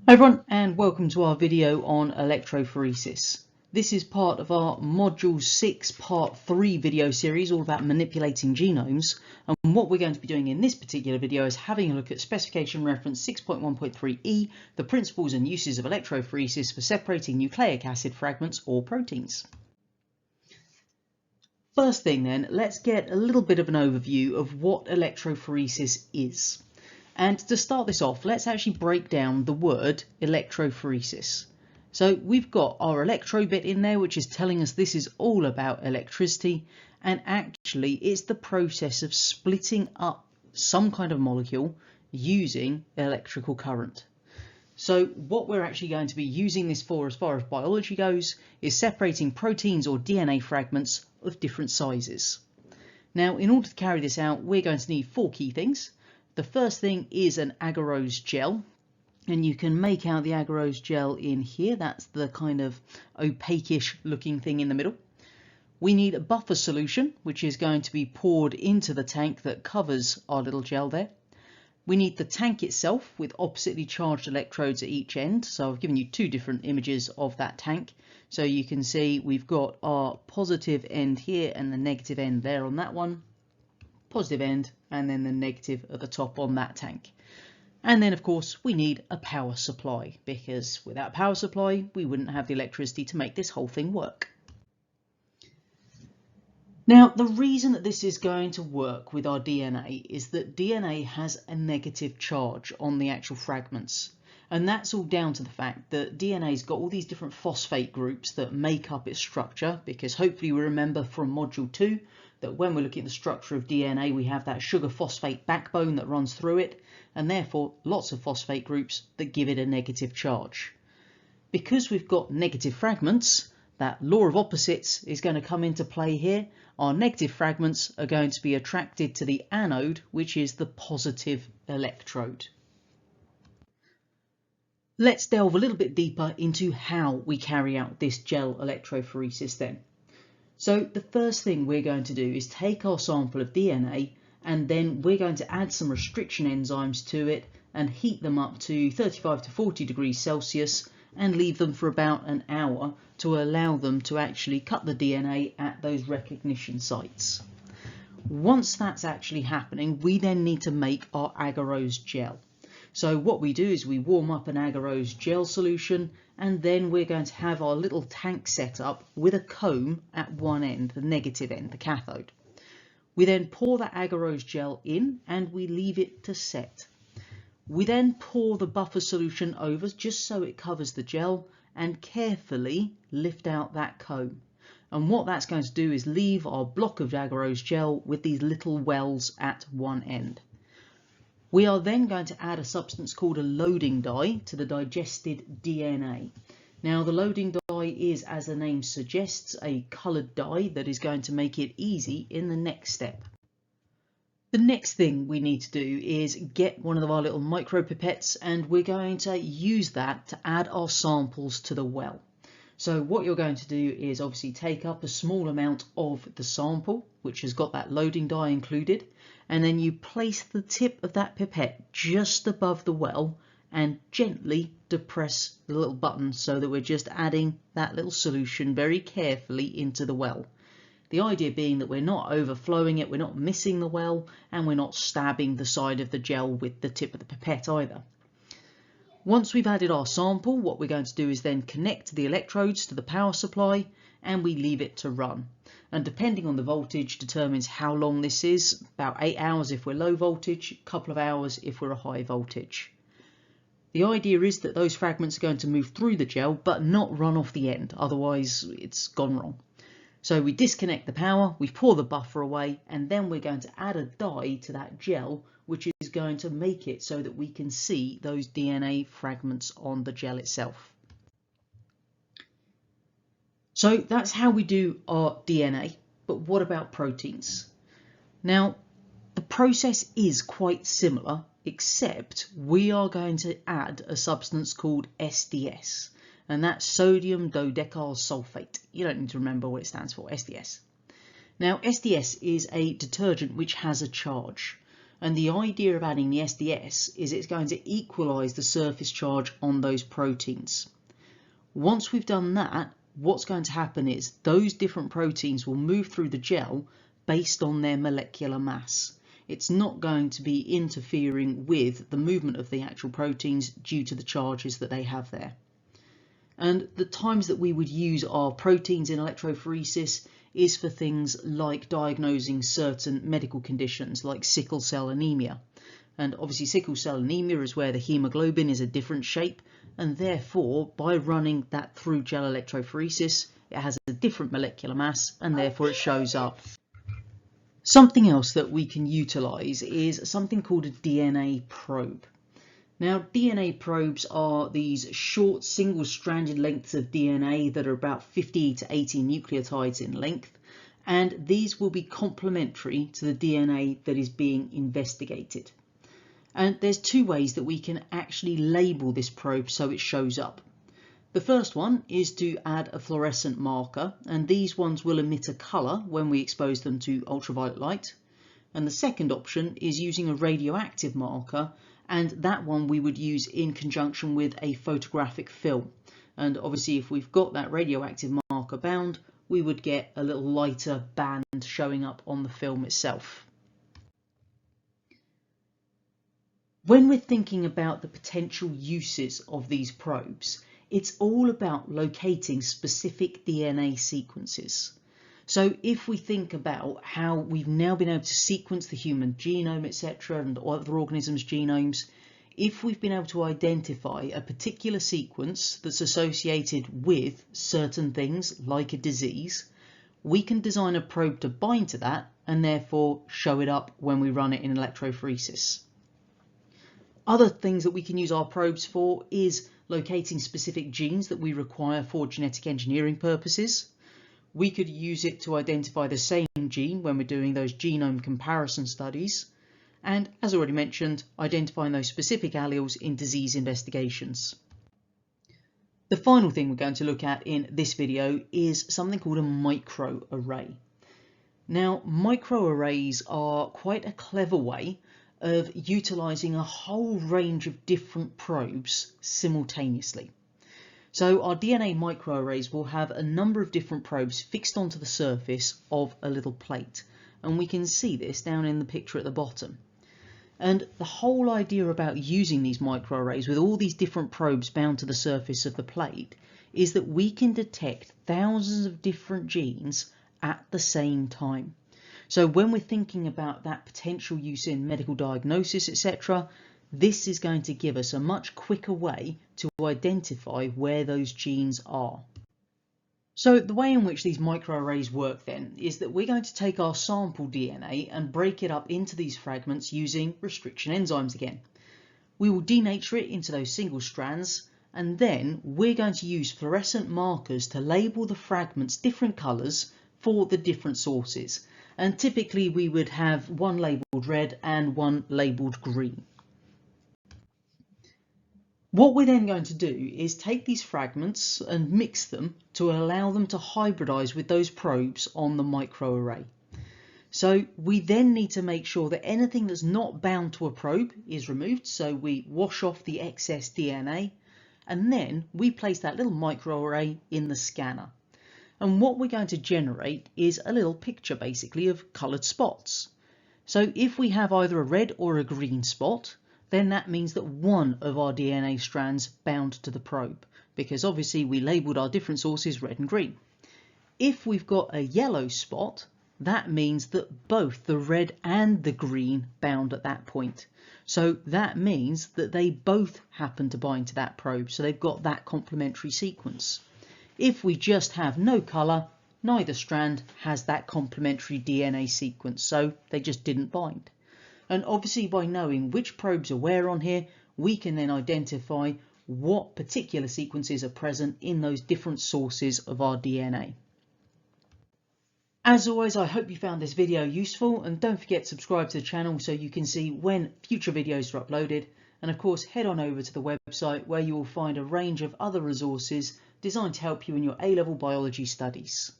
Hi everyone, and welcome to our video on electrophoresis. This is part of our Module 6 Part 3 video series all about manipulating genomes, and what we're going to be doing in this particular video is having a look at specification reference 6.1.3e, the principles and uses of electrophoresis for separating nucleic acid fragments or proteins. First thing then, let's get a little bit of an overview of what electrophoresis is. And to start this off, let's actually break down the word electrophoresis. So we've got our electro bit in there, which is telling us this is all about electricity. And actually it's the process of splitting up some kind of molecule using electrical current. So what we're actually going to be using this for as far as biology goes is separating proteins or DNA fragments of different sizes. Now, in order to carry this out, we're going to need four key things. The first thing is an agarose gel, and you can make out the agarose gel in here. That's the kind of opaque-ish looking thing in the middle. We need a buffer solution, which is going to be poured into the tank that covers our little gel there. We need the tank itself with oppositely charged electrodes at each end. So I've given you two different images of that tank. So you can see we've got our positive end here and the negative end there on that one. Positive end and then the negative at the top on that tank. And then of course we need a power supply, because without power supply we wouldn't have the electricity to make this whole thing work. Now, the reason that this is going to work with our DNA is that DNA has a negative charge on the actual fragments. And that's all down to the fact that DNA's got all these different phosphate groups that make up its structure, because hopefully we remember from module 2 that when we're looking at the structure of DNA, we have that sugar phosphate backbone that runs through it, and therefore lots of phosphate groups that give it a negative charge. Because we've got negative fragments, that law of opposites is going to come into play here. Our negative fragments are going to be attracted to the anode, which is the positive electrode. Let's delve a little bit deeper into how we carry out this gel electrophoresis then. So the first thing we're going to do is take our sample of DNA, and then we're going to add some restriction enzymes to it and heat them up to 35 to 40 degrees Celsius and leave them for about an hour to allow them to actually cut the DNA at those recognition sites. Once that's actually happening, we then need to make our agarose gel. So what we do is we warm up an agarose gel solution, and then we're going to have our little tank set up with a comb at one end, the negative end, the cathode. We then pour that agarose gel in and we leave it to set. We then pour the buffer solution over just so it covers the gel and carefully lift out that comb. And what that's going to do is leave our block of agarose gel with these little wells at one end. We are then going to add a substance called a loading dye to the digested DNA. Now the loading dye is, as the name suggests, a coloured dye that is going to make it easy in the next step. The next thing we need to do is get one of our little micropipettes, and we're going to use that to add our samples to the well. So what you're going to do is obviously take up a small amount of the sample, which has got that loading dye included, and then you place the tip of that pipette just above the well and gently depress the little button so that we're just adding that little solution very carefully into the well. The idea being that we're not overflowing it, we're not missing the well, and we're not stabbing the side of the gel with the tip of the pipette either. Once we've added our sample, what we're going to do is then connect the electrodes to the power supply, and we leave it to run. And depending on the voltage determines how long this is, about 8 hours if we're low voltage, a couple of hours if we're a high voltage. The idea is that those fragments are going to move through the gel but not run off the end, otherwise it's gone wrong. So we disconnect the power, we pour the buffer away, and then we're going to add a dye to that gel, which is going to make it so that we can see those DNA fragments on the gel itself. So that's how we do our DNA, but what about proteins? Now, the process is quite similar, except we are going to add a substance called SDS, and that's sodium dodecyl sulfate. You don't need to remember what it stands for, SDS. Now, SDS is a detergent which has a charge. And the idea of adding the SDS is it's going to equalise the surface charge on those proteins. Once we've done that, what's going to happen is those different proteins will move through the gel based on their molecular mass. It's not going to be interfering with the movement of the actual proteins due to the charges that they have there. And the times that we would use our proteins in electrophoresis is for things like diagnosing certain medical conditions like sickle cell anemia. And obviously sickle cell anemia is where the hemoglobin is a different shape, and therefore by running that through gel electrophoresis it has a different molecular mass and therefore it shows up. Something else that we can utilise is something called a DNA probe. Now, DNA probes are these short single-stranded lengths of DNA that are about 50 to 80 nucleotides in length, and these will be complementary to the DNA that is being investigated. And there's two ways that we can actually label this probe so it shows up. The first one is to add a fluorescent marker, and these ones will emit a colour when we expose them to ultraviolet light. And the second option is using a radioactive marker, and that one we would use in conjunction with a photographic film. And obviously if we've got that radioactive marker bound, we would get a little lighter band showing up on the film itself. When we're thinking about the potential uses of these probes, it's all about locating specific DNA sequences. So if we think about how we've now been able to sequence the human genome, etc., and other organisms' genomes, if we've been able to identify a particular sequence that's associated with certain things like a disease, we can design a probe to bind to that and therefore show it up when we run it in electrophoresis. Other things that we can use our probes for is locating specific genes that we require for genetic engineering purposes. We could use it to identify the same gene when we're doing those genome comparison studies, and as already mentioned, identifying those specific alleles in disease investigations. The final thing we're going to look at in this video is something called a microarray. Now, microarrays are quite a clever way of utilising a whole range of different probes simultaneously. So our DNA microarrays will have a number of different probes fixed onto the surface of a little plate, and we can see this down in the picture at the bottom. And the whole idea about using these microarrays with all these different probes bound to the surface of the plate is that we can detect thousands of different genes at the same time. So when we're thinking about that potential use in medical diagnosis, etc., this is going to give us a much quicker way to identify where those genes are. So the way in which these microarrays work then is that we're going to take our sample DNA and break it up into these fragments using restriction enzymes again. We will denature it into those single strands, and then we're going to use fluorescent markers to label the fragments different colours for the different sources. And typically we would have one labelled red and one labelled green. What we're then going to do is take these fragments and mix them to allow them to hybridise with those probes on the microarray. So we then need to make sure that anything that's not bound to a probe is removed. So we wash off the excess DNA and then we place that little microarray in the scanner. And what we're going to generate is a little picture basically of coloured spots. So if we have either a red or a green spot, then that means that one of our DNA strands bound to the probe, because obviously we labelled our different sources red and green. If we've got a yellow spot, that means that both the red and the green bound at that point. So that means that they both happen to bind to that probe, so they've got that complementary sequence. If we just have no colour, neither strand has that complementary DNA sequence, so they just didn't bind. And obviously by knowing which probes are where on here, we can then identify what particular sequences are present in those different sources of our DNA. As always, I hope you found this video useful, and don't forget to subscribe to the channel so you can see when future videos are uploaded. And of course, head on over to the website where you will find a range of other resources designed to help you in your A-level biology studies.